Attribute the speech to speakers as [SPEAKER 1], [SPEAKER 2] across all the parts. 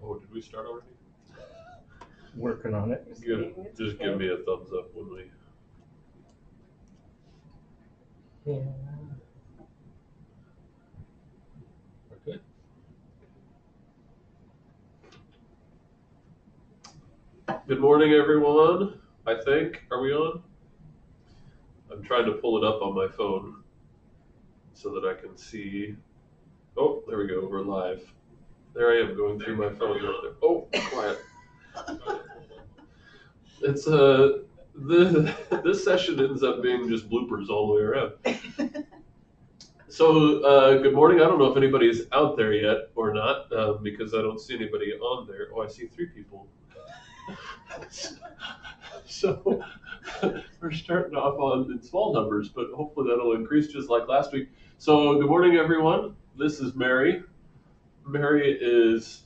[SPEAKER 1] Oh, did we start already?
[SPEAKER 2] Working on it.
[SPEAKER 1] Just give me a thumbs up when we.
[SPEAKER 2] Yeah.
[SPEAKER 1] Okay. Good morning, everyone. I think. Are we on? I'm trying to pull it up on my phone so that I can see. Oh, there we go. We're live. There I am going through my phone. Oh, quiet. It's this session ends up being just bloopers all the way around. So good morning. I don't know if anybody's out there yet or not because I don't see anybody on there. Oh, I see 3 people. So we're starting off in small numbers, but hopefully that'll increase just like last week. So good morning, everyone. This is Mary. Mary is.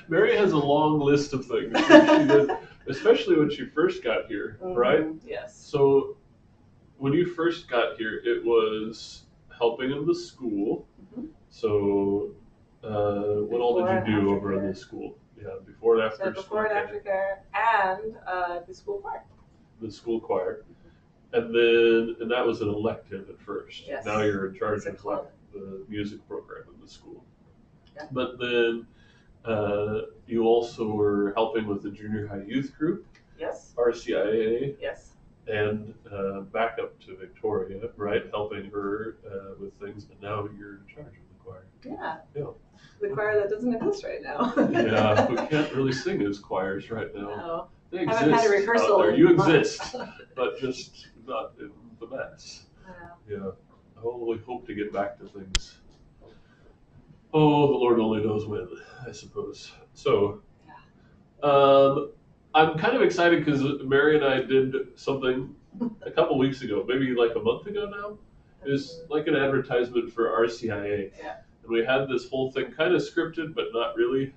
[SPEAKER 1] Mary has a long list of things that she did, especially when she first got here, right?
[SPEAKER 3] Yes.
[SPEAKER 1] So when you first got here, it was helping in the school.
[SPEAKER 3] Mm-hmm.
[SPEAKER 1] So what all did you do over in the school? Yeah, before and after school.
[SPEAKER 3] Before and after care, and the school choir.
[SPEAKER 1] The school choir.
[SPEAKER 3] Mm-hmm.
[SPEAKER 1] And that was an elective at first.
[SPEAKER 3] Yes.
[SPEAKER 1] Now you're in charge of
[SPEAKER 3] club.
[SPEAKER 1] the music program in the school.
[SPEAKER 3] Yeah.
[SPEAKER 1] But then you also were helping with the junior high youth group.
[SPEAKER 3] Yes.
[SPEAKER 1] RCIA.
[SPEAKER 3] Yes.
[SPEAKER 1] And back up to Victoria, right? Helping her with things, but now you're in charge of the choir.
[SPEAKER 3] Yeah.
[SPEAKER 1] Yeah.
[SPEAKER 3] The choir that doesn't exist right now.
[SPEAKER 1] Yeah, we can't really sing as choirs right now.
[SPEAKER 3] No.
[SPEAKER 1] They exist.
[SPEAKER 3] Haven't had a rehearsal.
[SPEAKER 1] Out there. You exist, but just not in the mass. Yeah. I only hope to get back to things. Oh, the Lord only knows when, I suppose. So, I'm kind of excited because Mary and I did something a couple weeks ago, maybe like a month ago now. It was like an advertisement for RCIA.
[SPEAKER 3] Yeah.
[SPEAKER 1] And we had this whole thing kind of scripted, but not really.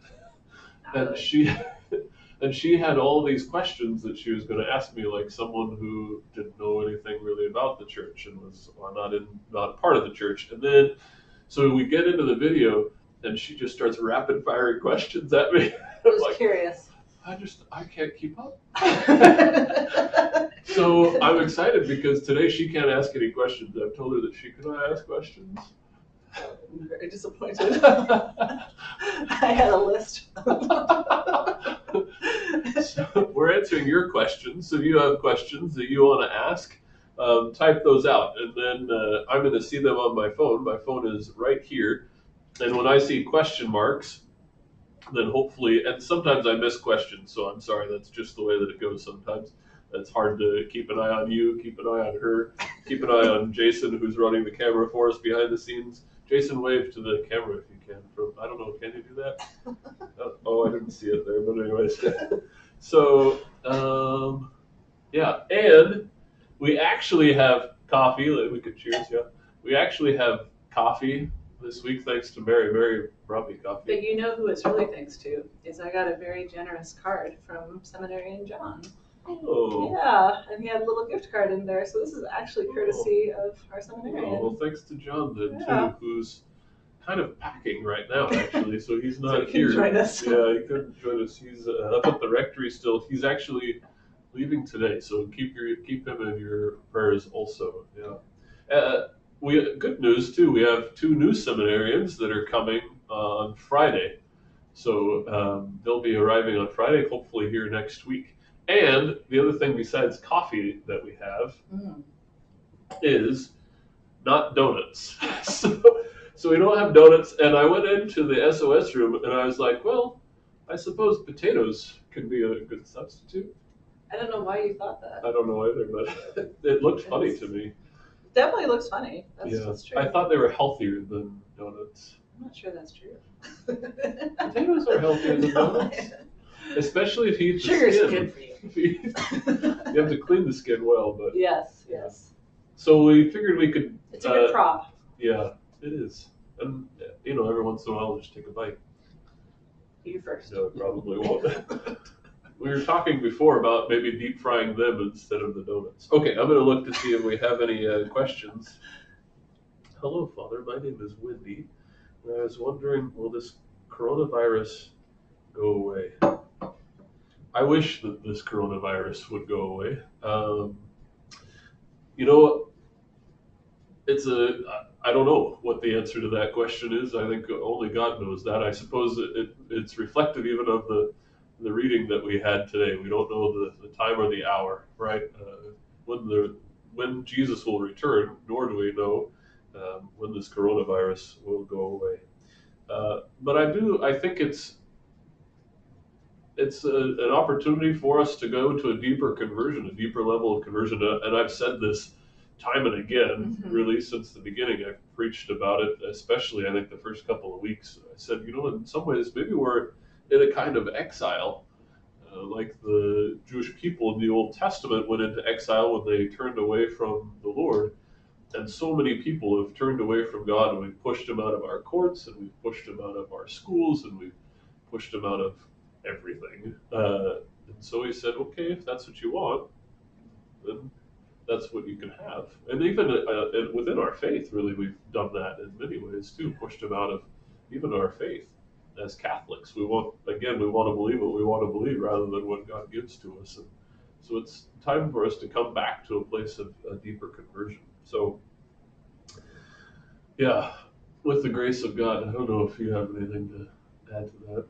[SPEAKER 1] And she had all these questions that she was going to ask me, like someone who didn't know anything really about the church and was not part of the church. And then, so we get into the video, and she just starts rapid firing questions at me.
[SPEAKER 3] I was
[SPEAKER 1] like,
[SPEAKER 3] curious.
[SPEAKER 1] I can't keep up. So I'm excited because today she can't ask any questions. I've told her that she cannot ask questions.
[SPEAKER 3] I'm very disappointed. I had a list.
[SPEAKER 1] So we're answering your questions. So if you have questions that you want to ask, type those out. And then I'm going to see them on my phone. My phone is right here. And when I see question marks, then hopefully, and sometimes I miss questions, so I'm sorry, that's just the way that it goes sometimes. It's hard to keep an eye on you, keep an eye on her, keep an eye on Jason, who's running the camera for us behind the scenes. Jason, wave to the camera if you can. I don't know, can you do that? Oh, I didn't see it there, but anyways. So, yeah, and we actually have coffee. We could cheers, yeah. We actually have coffee this week, thanks to Mary. Mary brought me coffee.
[SPEAKER 3] But you know who it's really thanks to is I got a very generous card from Seminarian John.
[SPEAKER 1] Oh.
[SPEAKER 3] Yeah, and he had a little gift card in there, so this is actually courtesy of our seminarian.
[SPEAKER 1] Oh, well, thanks to John then too, who's kind of packing right now actually, so he's not
[SPEAKER 3] so
[SPEAKER 1] here.
[SPEAKER 3] Join us.
[SPEAKER 1] Yeah, he couldn't join us. He's up at the rectory still. He's actually leaving today, so keep him in your prayers also. Yeah. Good news too. We have 2 new seminarians that are coming on Friday, so they'll be arriving on Friday, hopefully here next week. And the other thing besides coffee that we have is not donuts. So we don't have donuts. And I went into the SOS room and I was like, well, I suppose potatoes could be a good substitute.
[SPEAKER 3] I don't know why you thought that.
[SPEAKER 1] I don't know either, but it looked funny to me.
[SPEAKER 3] Definitely looks funny. That's true.
[SPEAKER 1] I thought they were healthier than donuts.
[SPEAKER 3] I'm not sure that's true.
[SPEAKER 1] Potatoes are healthier than donuts. Especially if you eat the
[SPEAKER 3] Sugar's
[SPEAKER 1] skin.
[SPEAKER 3] good for you.
[SPEAKER 1] You have to clean the skin well, but
[SPEAKER 3] yes.
[SPEAKER 1] So we figured we could.
[SPEAKER 3] It's a good prop.
[SPEAKER 1] Yeah, it is, and every once in a while, just take a bite.
[SPEAKER 3] You first.
[SPEAKER 1] No, it probably won't. We were talking before about maybe deep frying them instead of the donuts. Okay, I'm going to look to see if we have any questions. Hello, Father. My name is Wendy. And I was wondering, will this coronavirus go away? I wish that this coronavirus would go away. You know, I don't know what the answer to that question is. I think only God knows that. I suppose it's reflective even of the reading that we had today. We don't know the time or the hour, right? When Jesus will return, nor do we know when this coronavirus will go away. But I think an opportunity for us to go to a deeper conversion, a deeper level of conversion. And I've said this time and again, really, since the beginning. I've preached about it, especially I think the first couple of weeks. I said, in some ways, maybe we're in a kind of exile, like the Jewish people in the Old Testament went into exile when they turned away from the Lord. And so many people have turned away from God, and we've pushed them out of our courts, and we've pushed them out of our schools, and we've pushed them out of everything. And so he said, okay, if that's what you want, then that's what you can have. And even within our faith, really, we've done that in many ways too, pushed them out of even our faith as Catholics. We want to believe what we want to believe rather than what God gives to us. And so it's time for us to come back to a place of a deeper conversion. So, yeah, with the grace of God, I don't know if you have anything to add to that.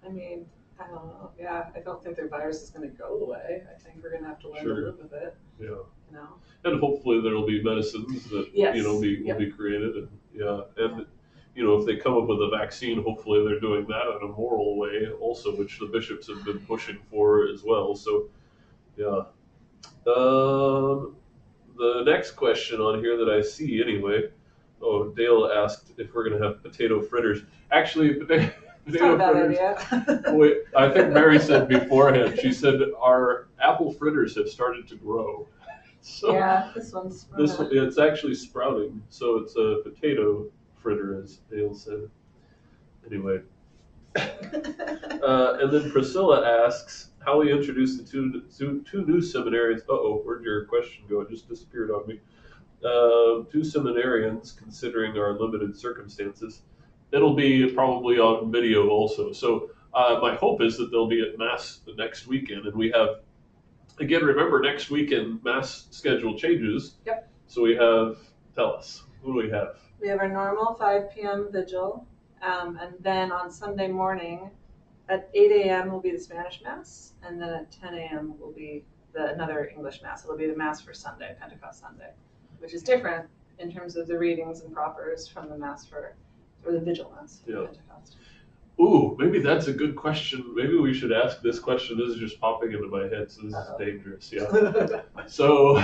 [SPEAKER 3] I mean, I don't know. Yeah, I don't think the virus is going to go away. I think we're going to have to learn to live with it.
[SPEAKER 1] Yeah.
[SPEAKER 3] You know?
[SPEAKER 1] And hopefully there'll be medicines that will be created, and if they come up with a vaccine, hopefully they're doing that in a moral way also, which the bishops have been pushing for as well. So, yeah. The next question on here that I see anyway. Oh, Dale asked if we're going to have potato fritters. Actually, potato
[SPEAKER 3] not a bad
[SPEAKER 1] fritters.
[SPEAKER 3] Idea.
[SPEAKER 1] Wait, I think Mary said beforehand. She said our apple fritters have started to grow. So
[SPEAKER 3] yeah, this one's
[SPEAKER 1] it's actually sprouting. So it's a potato fritter, as Dale said. Anyway. And then Priscilla asks how we introduce the two new seminarians. Where'd your question go? It just disappeared on me. Two seminarians, considering our limited circumstances. It'll be probably on video also. So my hope is that they'll be at Mass the next weekend. And we have, again, remember, next weekend Mass schedule changes.
[SPEAKER 3] Yep.
[SPEAKER 1] So we have, tell us, who do we have?
[SPEAKER 3] We have our normal 5 p.m. vigil. And then on Sunday morning at 8 a.m. will be the Spanish Mass. And then at 10 a.m. will be another English Mass. It'll be the Mass for Sunday, Pentecost Sunday, which is different in terms of the readings and propers from the Mass or the Vigil Mass for Pentecost.
[SPEAKER 1] Ooh, maybe that's a good question. Maybe we should ask this question. This is just popping into my head, so this is dangerous. Yeah. So,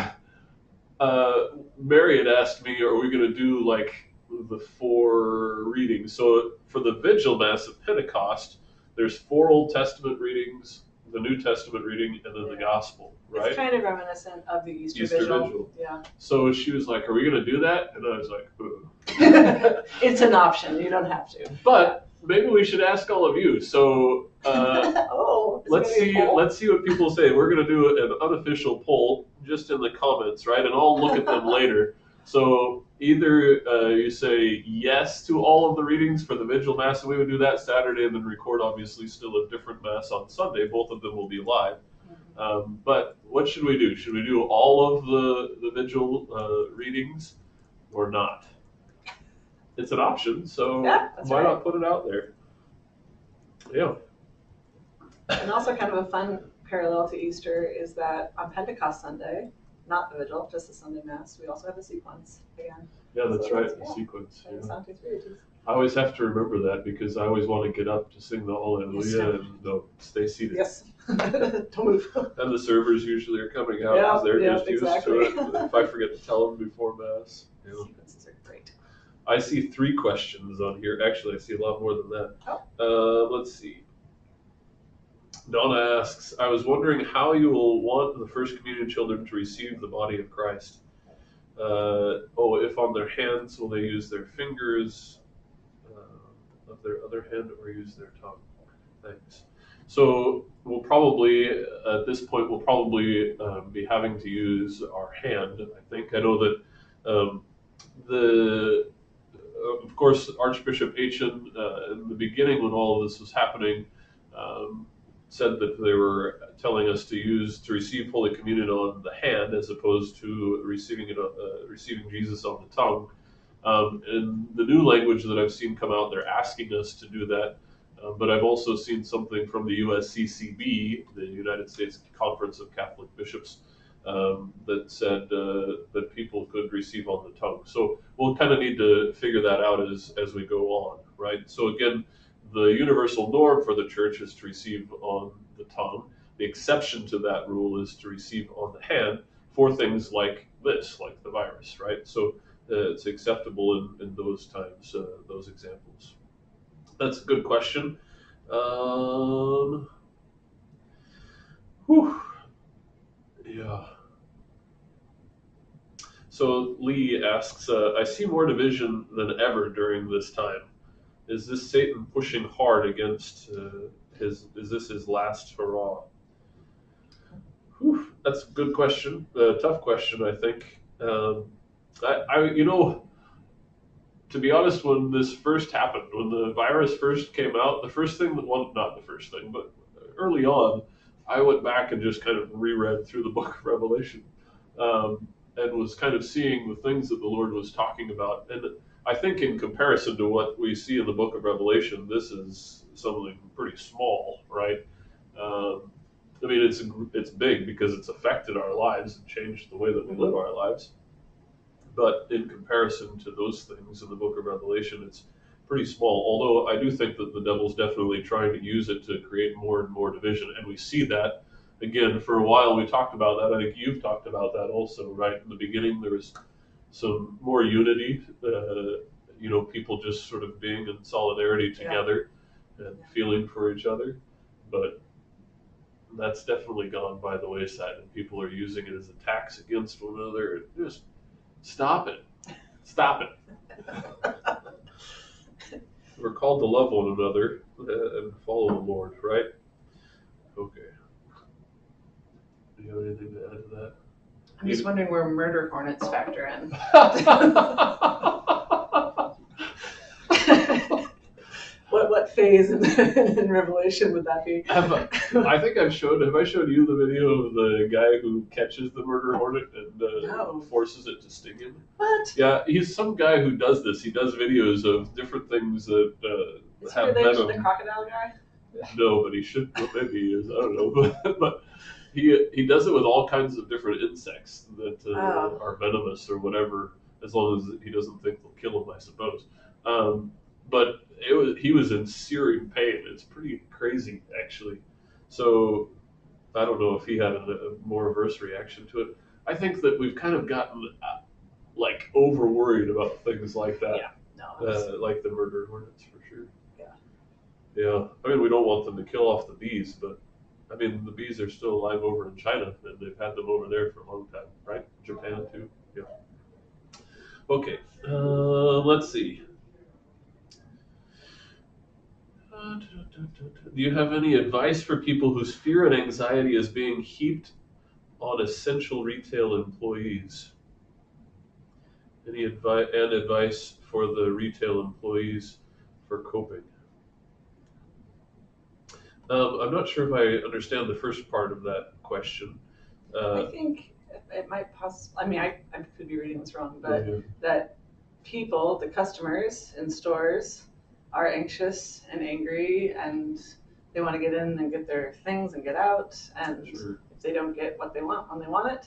[SPEAKER 1] Mary had asked me, are we going to do like the 4 readings? So for the Vigil Mass of Pentecost, there's 4 Old Testament readings, the New Testament reading, and then the Gospel, right?
[SPEAKER 3] It's kind of reminiscent of the Easter Vigil. Yeah.
[SPEAKER 1] So she was like, are we going to do that? And I was like, ooh.
[SPEAKER 3] It's an option. You don't have to.
[SPEAKER 1] But maybe we should ask all of you. So let's see what people say. We're going to do an unofficial poll just in the comments, right? And I'll look at them later. So either you say yes to all of the readings for the Vigil Mass, and we would do that Saturday, and then record obviously still a different Mass on Sunday. Both of them will be live. But what should we do? Should we do all of the Vigil readings or not? It's an option, so why not put it out there? Yeah.
[SPEAKER 3] And also kind of a fun parallel to Easter is that on Pentecost Sunday, not the Vigil, just the Sunday Mass, we also have the sequence again.
[SPEAKER 1] Yeah, that's right, the sequence.
[SPEAKER 3] Yeah.
[SPEAKER 1] I always have to remember that because I always want to get up to sing the Hallelujah and no, stay seated.
[SPEAKER 3] Yes, don't move.
[SPEAKER 1] And the servers usually are coming out because they're just used to it. If I forget to tell them before Mass.
[SPEAKER 3] Sequences are great.
[SPEAKER 1] I see 3 questions on here. Actually, I see a lot more than that. Let's see. Donna asks, I was wondering how you will want the First Communion children to receive the body of Christ. If on their hands, will they use their fingers of their other hand or use their tongue? Thanks. So we'll probably, at this point, be having to use our hand, I think. I know that The of course, Archbishop Achen, in the beginning when all of this was happening, um, said that they were telling us to receive Holy Communion on the hand as opposed to receiving Jesus on the tongue. In the new language that I've seen come out, they're asking us to do that. But I've also seen something from the USCCB, the United States Conference of Catholic Bishops, that said that people could receive on the tongue. So we'll kind of need to figure that out as we go on, right? So again, the universal norm for the church is to receive on the tongue. The exception to that rule is to receive on the hand for things like this, like the virus, right? So it's acceptable in those times, those examples. That's a good question. Whew. Yeah. So Lee asks, I see more division than ever during this time. Is this Satan pushing hard against is this his last hurrah? Whew, that's a good question. Tough question, I think. You know, to be honest, when this first happened, when the virus first came out, the first thing well, not the first thing, but early on, I went back and just kind of reread through the book of Revelation, and was kind of seeing the things that the Lord was talking about. And I think in comparison to what we see in the book of Revelation, this is something pretty small, right? I mean, it's big because it's affected our lives and changed the way that we live our lives. But in comparison to those things in the book of Revelation, it's pretty small. Although I do think that the devil's definitely trying to use it to create more and more division. And we see that, again, for a while we talked about that. I think you've talked about that also, right? In the beginning, there was some more unity, people just sort of being in solidarity together and feeling for each other. But that's definitely gone by the wayside, and people are using it as attacks against one another. Just stop it. Stop it. We're called to love one another and follow the Lord, right? Okay. Do you have anything to add to that?
[SPEAKER 3] I'm just wondering where murder hornets factor in. What phase in Revelation would that be?
[SPEAKER 1] I think have I showed you the video of the guy who catches the murder hornet and forces it to sting him?
[SPEAKER 3] What?
[SPEAKER 1] Yeah, he's some guy who does this. He does videos of different things that have venom. Is he related to
[SPEAKER 3] the crocodile guy?
[SPEAKER 1] No, but he should. Well, maybe he is. I don't know. But he does it with all kinds of different insects that are venomous or whatever, as long as he doesn't think they'll kill him, I suppose. But he was in searing pain. It's pretty crazy, actually. So I don't know if he had a more averse reaction to it. I think that we've kind of gotten over worried about things like that.
[SPEAKER 3] Yeah, no,
[SPEAKER 1] like the murder hornets for sure.
[SPEAKER 3] Yeah.
[SPEAKER 1] Yeah. I mean, we don't want them to kill off the bees, but I mean, the bees are still alive over in China, and they've had them over there for a long time, right? Japan too. Yeah. Okay. Let's see. Do you have any advice for people whose fear and anxiety is being heaped on essential retail employees? Any advice for the retail employees for coping? I'm not sure if I understand the first part of that question.
[SPEAKER 3] I think it might possibly, I mean, I could be reading this wrong, but that people, the customers in stores, are anxious and angry, and they want to get in and get their things and get out, and if they don't get what they want when they want it,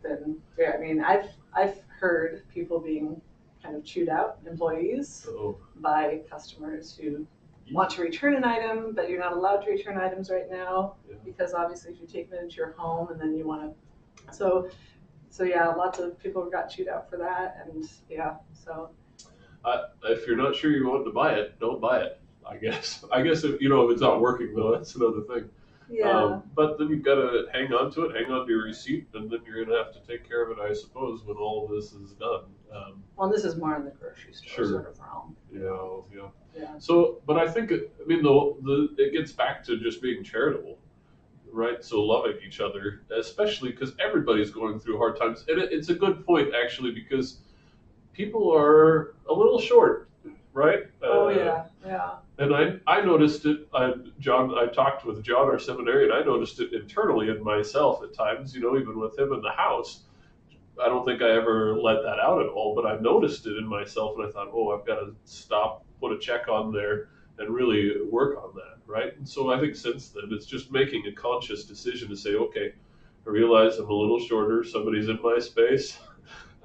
[SPEAKER 3] then I mean, I've heard people being kind of chewed out, employees, by customers who want to return an item, but you're not allowed to return items right now because obviously if you take it into your home and then you want to, so yeah, lots of people got chewed out for that, and so.
[SPEAKER 1] If you're not sure you want to buy it, don't buy it. I guess if if it's not working though, that's another thing.
[SPEAKER 3] Yeah.
[SPEAKER 1] But then you've got to hang on to it, hang on to your receipt, and then you're going to have to take care of it, I suppose, when all of this is done.
[SPEAKER 3] Well, this is more in the grocery store sort of realm.
[SPEAKER 1] Yeah. So, but I think it gets back to just being charitable, right? So loving each other, especially because everybody's going through hard times, and it's a good point actually because people are a little short, right?
[SPEAKER 3] Oh yeah, yeah.
[SPEAKER 1] And I noticed it. I talked with John, our seminarian. I noticed it internally in myself at times. Even with him in the house. I don't think I ever let that out at all, but I noticed it in myself, and I thought, oh, I've got to stop, put a check on there, and really work on that, right? And so I think since then, it's just making a conscious decision to say, okay, I realize I'm a little shorter, somebody's in my space,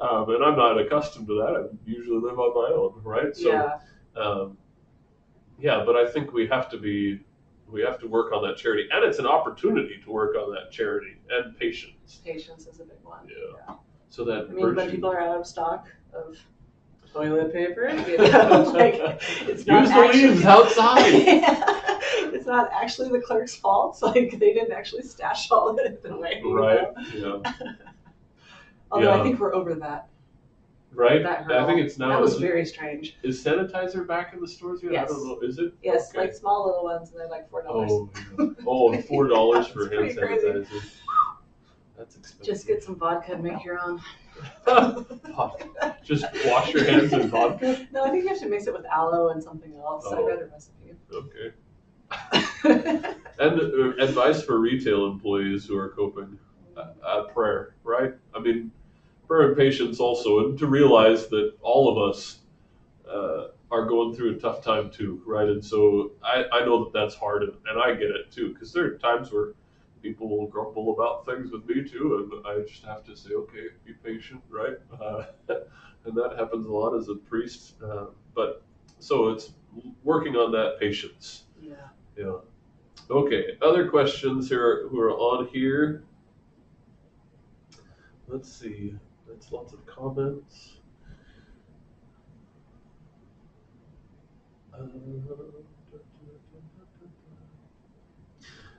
[SPEAKER 1] and I'm not accustomed to that. I usually live on my own, right? So,
[SPEAKER 3] Yeah.
[SPEAKER 1] Yeah, but I think we have to work on that charity, and it's an opportunity to work on that charity and patience.
[SPEAKER 3] Patience is a big one.
[SPEAKER 1] Yeah. So that
[SPEAKER 3] I mean, when
[SPEAKER 1] virtue.
[SPEAKER 3] people are out of stock of toilet paper, like, it's not
[SPEAKER 1] Use the
[SPEAKER 3] actually,
[SPEAKER 1] leaves outside.
[SPEAKER 3] it's not actually the clerk's fault. Like, they didn't actually stash all of it away.
[SPEAKER 1] Right. Yeah.
[SPEAKER 3] Although I
[SPEAKER 1] Yeah.
[SPEAKER 3] think we're over that.
[SPEAKER 1] Right.
[SPEAKER 3] That
[SPEAKER 1] I
[SPEAKER 3] hurdle.
[SPEAKER 1] think it's now.
[SPEAKER 3] That was very strange.
[SPEAKER 1] Is sanitizer back in the stores yet?
[SPEAKER 3] Yes.
[SPEAKER 1] I don't know. Is it?
[SPEAKER 3] Yes,
[SPEAKER 1] Okay.
[SPEAKER 3] like small little ones, and they're like $4.
[SPEAKER 1] Oh, yeah. Oh, $4 for hand
[SPEAKER 3] That's pretty crazy.
[SPEAKER 1] sanitizer. That's expensive.
[SPEAKER 3] Just get some vodka and make your own.
[SPEAKER 1] Just wash your hands in vodka.
[SPEAKER 3] No, I think you have to mix it with aloe and something else. I
[SPEAKER 1] Oh.
[SPEAKER 3] read a recipe.
[SPEAKER 1] Okay. And advice for retail employees who are coping: prayer, right? I mean, prayer and patience also, and to realize that all of us are going through a tough time too, right? And so I know that that's hard, and I get it too, because there are times where people will grumble about things with me too, and I just have to say, okay, be patient, right? And that happens a lot as a priest. But so it's working on that patience.
[SPEAKER 3] Yeah.
[SPEAKER 1] Yeah. Okay. Other questions here who are on here? Let's see. That's lots of comments.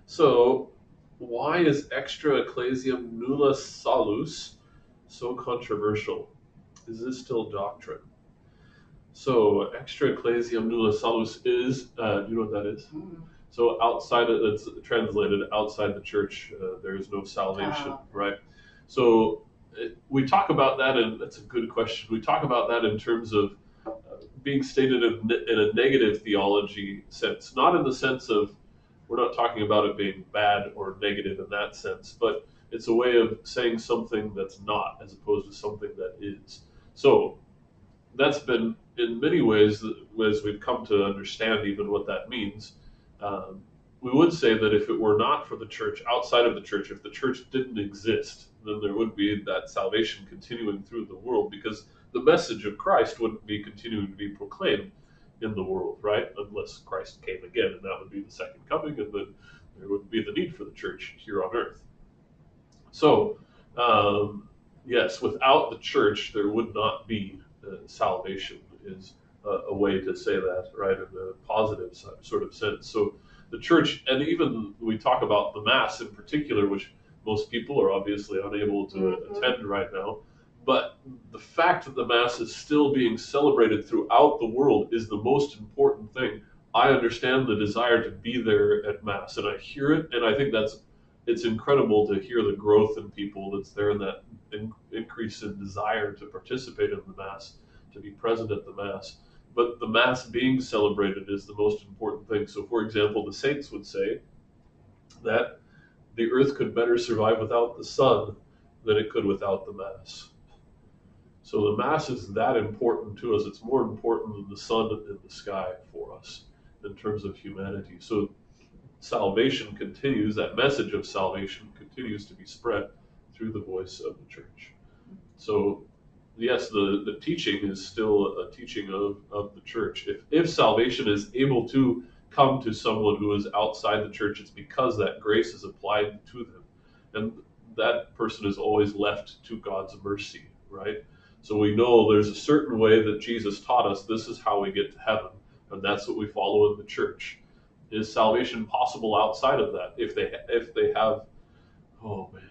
[SPEAKER 1] So, why is extra ecclesiam nulla salus so controversial? Is this still doctrine? So, extra ecclesiam nulla salus is, do you know what that is?
[SPEAKER 3] Mm.
[SPEAKER 1] So, outside of, it's translated outside the church, there is no salvation, right? So, we talk about that, and that's a good question. We talk about that in terms of being stated in a negative theology sense, not in the sense of, we're not talking about it being bad or negative in that sense, but it's a way of saying something that's not as opposed to something that is. So that's been, in many ways, as we've come to understand even what that means, we would say that if it were not for the church, outside of the church, if the church didn't exist, then there would be that salvation continuing through the world, because the message of Christ wouldn't be continuing to be proclaimed in the world, right? Unless Christ came again, and that would be the second coming, and then there wouldn't be the need for the church here on earth. So, yes, without the church, there would not be salvation, is a way to say that, right, in a positive sort of sense. So the church, and even we talk about the Mass in particular, which most people are obviously unable to attend right now, but the fact that the Mass is still being celebrated throughout the world is the most important thing. I understand the desire to be there at Mass, and I hear it, and I think it's incredible to hear the growth in people that's there, and that increase in desire to participate in the Mass, to be present at the Mass. But the Mass being celebrated is the most important thing. So, for example, the saints would say that the earth could better survive without the sun than it could without the Mass. So the Mass is that important to us. It's more important than the sun in the sky for us in terms of humanity. So salvation continues, that message of salvation continues to be spread through the voice of the church. So yes, the teaching is still a teaching of the church. If salvation is able to come to someone who is outside the church, it's because that grace is applied to them. And that person is always left to God's mercy, right? So we know there's a certain way that Jesus taught us, this is how we get to heaven, and that's what we follow in the church. Is salvation possible outside of that? If they have, oh man,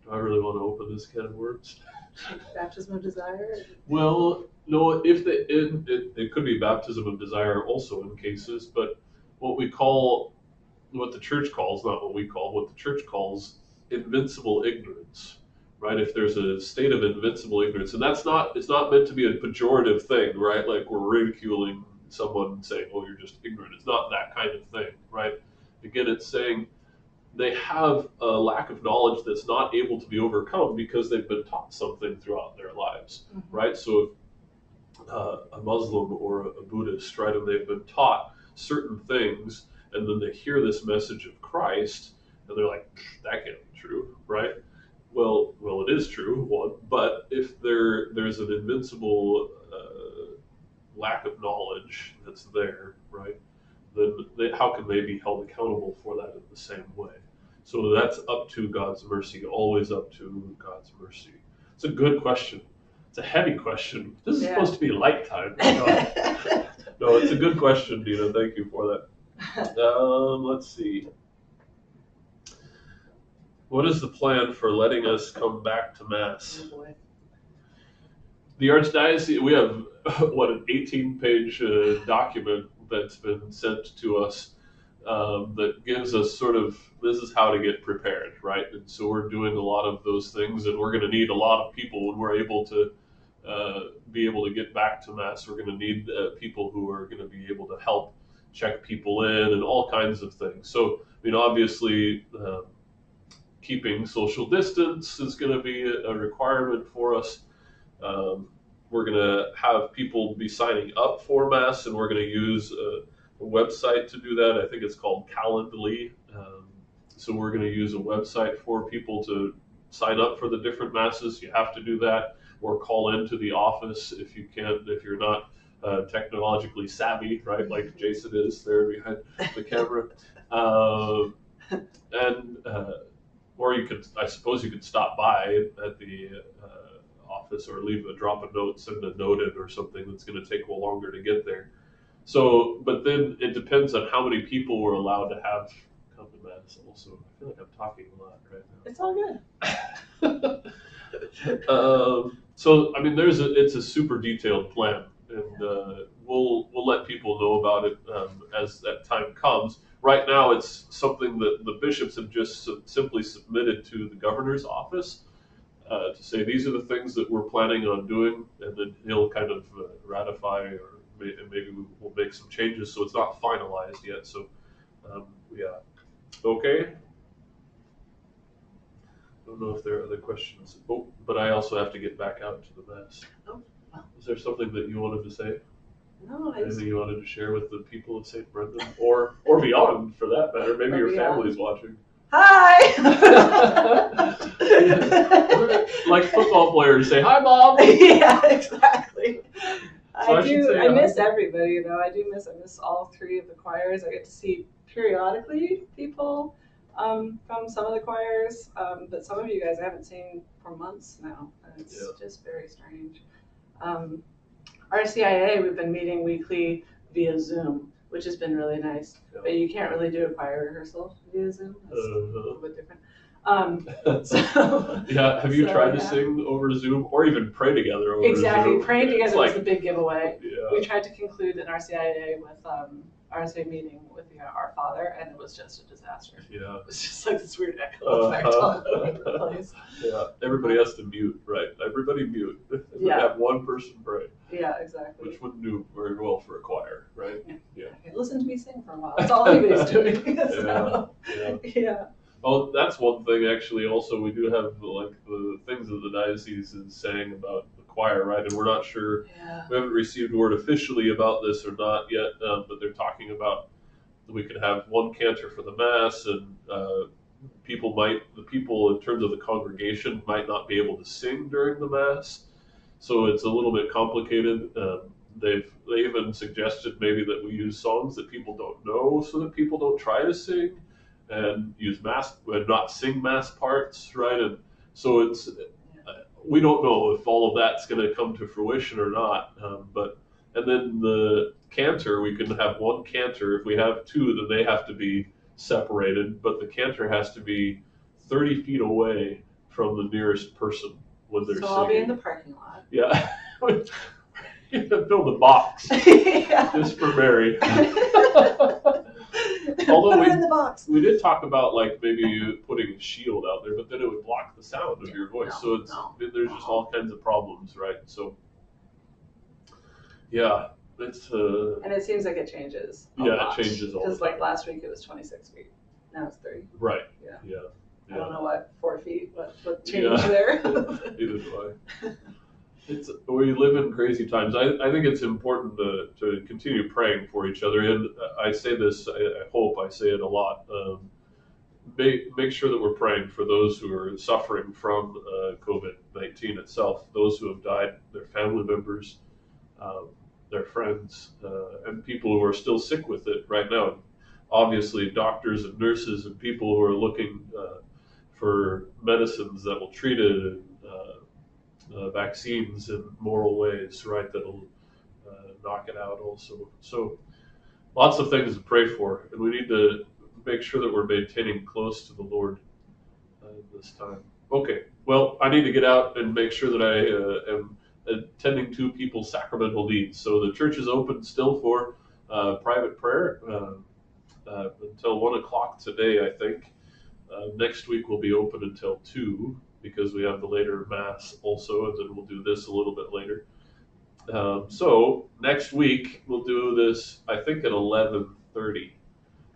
[SPEAKER 1] do I really want to open this can of worms?
[SPEAKER 3] Baptism of desire?
[SPEAKER 1] Well, no, it could be baptism of desire also in cases, but what the church calls, not what we call, what the church calls invincible ignorance, right? If there's a state of invincible ignorance, and it's not meant to be a pejorative thing, right? Like we're ridiculing someone saying, "Oh, you're just ignorant." It's not that kind of thing, right? Again, it's saying they have a lack of knowledge that's not able to be overcome because they've been taught something throughout their lives, right? So if a Muslim or a Buddhist, right, and they've been taught certain things, and then they hear this message of Christ, and they're like, "That can't be true," right? Well, it is true, one, but if there's an invincible lack of knowledge that's there, right, then how can they be held accountable for that in the same way? So that's up to God's mercy, always up to God's mercy. It's a good question. It's a heavy question. This is supposed to be light time. No, it's a good question, Dina. Thank you for that. Let's see. What is the plan for letting us come back to Mass?
[SPEAKER 3] Oh boy.
[SPEAKER 1] The Archdiocese, we have, an 18-page document that's been sent to us that gives us sort of, this is how to get prepared, right? And so we're doing a lot of those things, and we're going to need a lot of people when we're able to be able to get back to Mass. We're going to need people who are going to be able to help check people in and all kinds of things. So, obviously, keeping social distance is going to be a requirement for us. We're going to have people be signing up for Mass, and we're going to use a website to do that. I think it's called Calendly. So we're going to use a website for people to sign up for the different Masses. You have to do that, or call into the office if you can't, if you're not technologically savvy, right? Like Jason is there behind the camera. Or you could, I suppose you could stop by at the office or drop a note, send a note in or something that's going to take a little longer to get there. So, but then it depends on how many people we're allowed to have come to Mass also. I feel like I'm talking a lot right now.
[SPEAKER 3] It's all good.
[SPEAKER 1] So, it's a super detailed plan, and we'll let people know about it as that time comes. Right now, it's something that the bishops have just simply submitted to the governor's office to say these are the things that we're planning on doing, and then he'll kind of ratify, or maybe we'll make some changes. So it's not finalized yet. So, okay. I don't know if there are other questions. Oh, but I also have to get back out to the Mass.
[SPEAKER 3] Oh, well.
[SPEAKER 1] Is there something that you wanted to say?
[SPEAKER 3] No,
[SPEAKER 1] Anything you wanted to share with the people of St. Brendan, or beyond, for that matter? Maybe your family's watching.
[SPEAKER 3] Hi.
[SPEAKER 1] Like football players say, "Hi, Mom."
[SPEAKER 3] Yeah, exactly.
[SPEAKER 1] So
[SPEAKER 3] I miss everybody, though. I miss all three of the choirs. I get to see periodically people from some of the choirs, but some of you guys I haven't seen for months now, and it's just very strange. Our CIA, we've been meeting weekly via Zoom, which has been really nice. Yeah. But you can't really do a choir rehearsal via Zoom. That's a little bit different.
[SPEAKER 1] Have you tried to sing over Zoom, or even pray together over Zoom?
[SPEAKER 3] Exactly, praying together was the big giveaway.
[SPEAKER 1] Yeah.
[SPEAKER 3] We tried to conclude an RCIA with RCIA meeting with Our Father, and it was just a disaster.
[SPEAKER 1] Yeah.
[SPEAKER 3] It was just like this weird echo effect all over the place.
[SPEAKER 1] Yeah, everybody has to mute, right? Everybody mute. Have one person pray.
[SPEAKER 3] Yeah, exactly.
[SPEAKER 1] Which wouldn't do very well for a choir, right?
[SPEAKER 3] Yeah. Okay, listen to me sing for a while. That's all anybody's doing. Yeah.
[SPEAKER 1] Oh, that's one thing actually. Also, we do have like the things that the diocese is saying about the choir, right? And we're not sure.
[SPEAKER 3] Yeah.
[SPEAKER 1] We haven't received word officially about this or not yet, but they're talking about we could have one cantor for the Mass, and the people in terms of the congregation might not be able to sing during the Mass, so it's a little bit complicated. They even suggested maybe that we use songs that people don't know, so that people don't try to sing and use Mass and not sing Mass parts, right? And so it's we don't know if all of that's going to come to fruition or not. And then the cantor, we can have one cantor. If we have two, then they have to be separated, but the cantor has to be 30 feet away from the nearest person when they're singing.
[SPEAKER 3] So I'll be in the parking lot.
[SPEAKER 1] Yeah. You can build a box just for Mary. Although
[SPEAKER 3] Put it in the box.
[SPEAKER 1] we did talk about like maybe putting a shield out there, but then it would block the sound of your voice. So there's just all kinds of problems, right? So yeah, it's
[SPEAKER 3] And it seems like it changes.
[SPEAKER 1] it changes all the time.
[SPEAKER 3] Because like last week it was 26 feet. Now it's 30.
[SPEAKER 1] Right.
[SPEAKER 3] Yeah.
[SPEAKER 1] Yeah.
[SPEAKER 3] I don't know what 4 feet. What changed there?
[SPEAKER 1] Neither do I. We live in crazy times. I think it's important to continue praying for each other. And I say this, I hope I say it a lot. Make sure that we're praying for those who are suffering from COVID-19 itself, those who have died, their family members, their friends, and people who are still sick with it right now. Obviously, doctors and nurses and people who are looking for medicines that will treat it, vaccines in moral ways, right, that'll knock it out also. So lots of things to pray for, and we need to make sure that we're maintaining close to the Lord this time. Okay, well, I need to get out and make sure that I am attending to people's sacramental needs. So the church is open still for private prayer until 1 o'clock today, I think. Next week we'll be open until 2 because we have the later Mass also, and then we'll do this a little bit later. So next week we'll do this, I think, at 11:30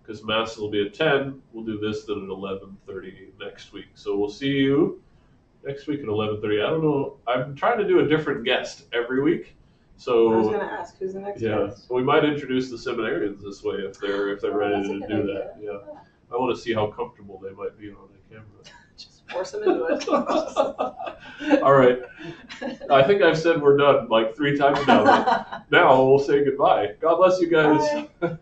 [SPEAKER 1] because Mass will be at 10. We'll do this then at 11:30 next week. So we'll see you next week at 11:30. I don't know. I'm trying to do a different guest every week. So
[SPEAKER 3] I was going to ask who's the next guest.
[SPEAKER 1] We might introduce the seminarians this way if they're ready to do that. Yeah. I want to see how comfortable they might be on the camera.
[SPEAKER 3] Just force them into it.
[SPEAKER 1] All right. I think I've said we're done like 3 times now. Now we'll say goodbye. God bless you guys.
[SPEAKER 3] Bye.